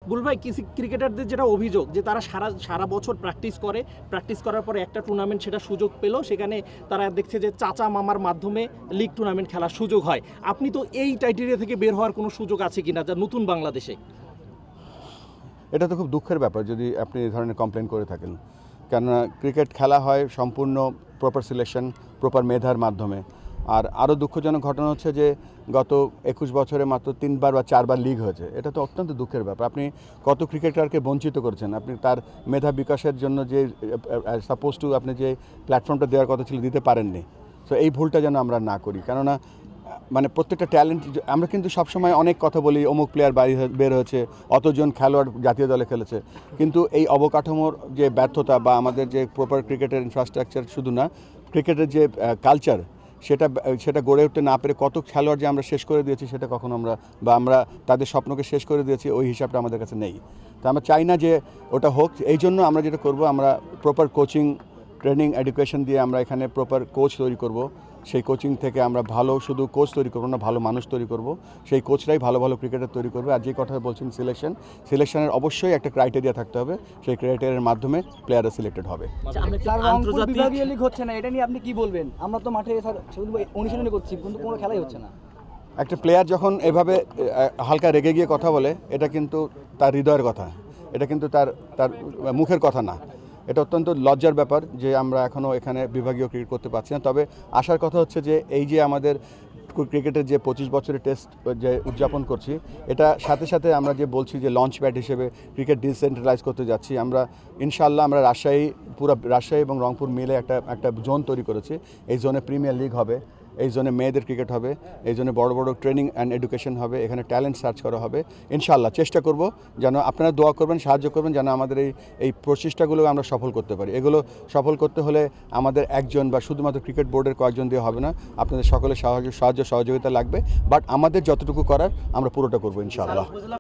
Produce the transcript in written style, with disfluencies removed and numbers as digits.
বুল ভাই, কিছু ক্রিকেটারদের যেটা অভিযোগ যে তারা সারা বছর প্র্যাকটিস করার পরে একটা টুর্নামেন্ট সেটা সুযোগ পেল, সেখানে তারা দেখছে যে চাচা মামার মাধ্যমে লিগ টুর্নামেন্ট খেলার সুযোগ হয়। আপনি তো এই টাইটেরিয়া থেকে বের হওয়ার কোনো সুযোগ আছে কিনা যা নতুন বাংলাদেশে? এটা তো খুব দুঃখের ব্যাপার যদি আপনি এই ধরনের কমপ্লেন করে থাকেন, কেননা ক্রিকেট খেলা হয় সম্পূর্ণ প্রপার সিলেকশন, প্রপার মেধার মাধ্যমে। আর আরও দুঃখজনক ঘটনা হচ্ছে যে গত 21 বছরে মাত্র 3বার বা 4বার লিগ হয়েছে। এটা তো অত্যন্ত দুঃখের ব্যাপার। আপনি কত ক্রিকেটারকে বঞ্চিত করেছেন, আপনি তার মেধা বিকাশের জন্য যে সাপোজ টু আপনি যে প্ল্যাটফর্মটা দেওয়ার কথা ছিল দিতে পারেননি। সো এই ভুলটা যেন আমরা না করি, কেননা মানে প্রত্যেকটা ট্যালেন্ট, আমরা কিন্তু সবসময় অনেক কথা বলি অমুক প্লেয়ার বের হয়েছে, অতজন খেলোয়াড় জাতীয় দলে খেলেছে, কিন্তু এই অবকাঠামোর যে ব্যর্থতা বা আমাদের যে প্রপার ক্রিকেটের ইনফ্রাস্ট্রাকচার, শুধু না ক্রিকেটের যে কালচার, সেটা গড়ে উঠতে না পেরে কত খেলোয়াড় যে আমরা শেষ করে দিয়েছি সেটা কখনো আমরা তাদের স্বপ্নকে শেষ করে দিয়েছি, ওই হিসাবটা আমাদের কাছে নেই। তো আমরা চাই না যে ওটা হোক। এই জন্য আমরা যেটা করব, আমরা প্রপার কোচিং, ট্রেনিং, এডুকেশন দিয়ে আমরা এখানে প্রপার কোচ তৈরি করব। সেই কোচিং থেকে আমরা ভালো শুধু কোচ তৈরি করবো না, ভালো মানুষ তৈরি করব। সেই কোচরাই ভালো ভালো ক্রিকেটার তৈরি করবে। আর যে কথা বলছেন সিলেকশনের অবশ্যই একটা ক্রাইটেরিয়া থাকতে হবে, সেই ক্রাইটেরিয়ার মাধ্যমে প্লেয়াররা সিলেক্টেড হবে। বিভাগীয় লিগ হচ্ছে না, এটা নিয়ে আপনি কি বলবেন? আমরা তো মাঠে অনুশীলনী করছি কিন্তু কোনো খেলাই হচ্ছে না। একটা প্লেয়ার যখন এভাবে হালকা রেগে গিয়ে কথা বলে, এটা কিন্তু তার হৃদয়ের কথা, এটা কিন্তু তার মুখের কথা না। এটা অত্যন্ত লজ্জার ব্যাপার যে আমরা এখনও এখানে বিভাগীয় ক্রিকেট করতে পারছি না। তবে আসার কথা হচ্ছে যে এই যে আমাদের ক্রিকেটের যে 25 বছরের টেস্ট যে উদযাপন করছি, এটা সাথে সাথে আমরা যে বলছি যে লঞ্চ প্যাড হিসেবে ক্রিকেট ডিসেন্ট্রালাইজ করতে যাচ্ছি। আমরা ইনশাআল্লাহ আমরা রাজশাহী এবং রংপুর মিলে একটা জোন তৈরি করেছি। এই জোনে প্রিমিয়ার লিগ হবে, এই জোনে মেয়েদের ক্রিকেট হবে, এই জন্য বড় বড় ট্রেনিং অ্যান্ড এডুকেশন হবে, এখানে ট্যালেন্ট সার্চ করা হবে। ইনশাআল্লাহ চেষ্টা করব যেন আপনারা দোয়া করবেন, সাহায্য করবেন, যেন আমাদের এই প্রচেষ্টাগুলো আমরা সফল করতে পারি। এগুলো সফল করতে হলে আমাদের একজন বা শুধুমাত্র ক্রিকেট বোর্ডের কয়েকজন দিয়ে হবে না, আপনাদের সকলের সাহায্য সহযোগিতা লাগবে। বাট আমাদের যতটুকু করার আমরা পুরোটা করবো ইনশাআল্লাহ।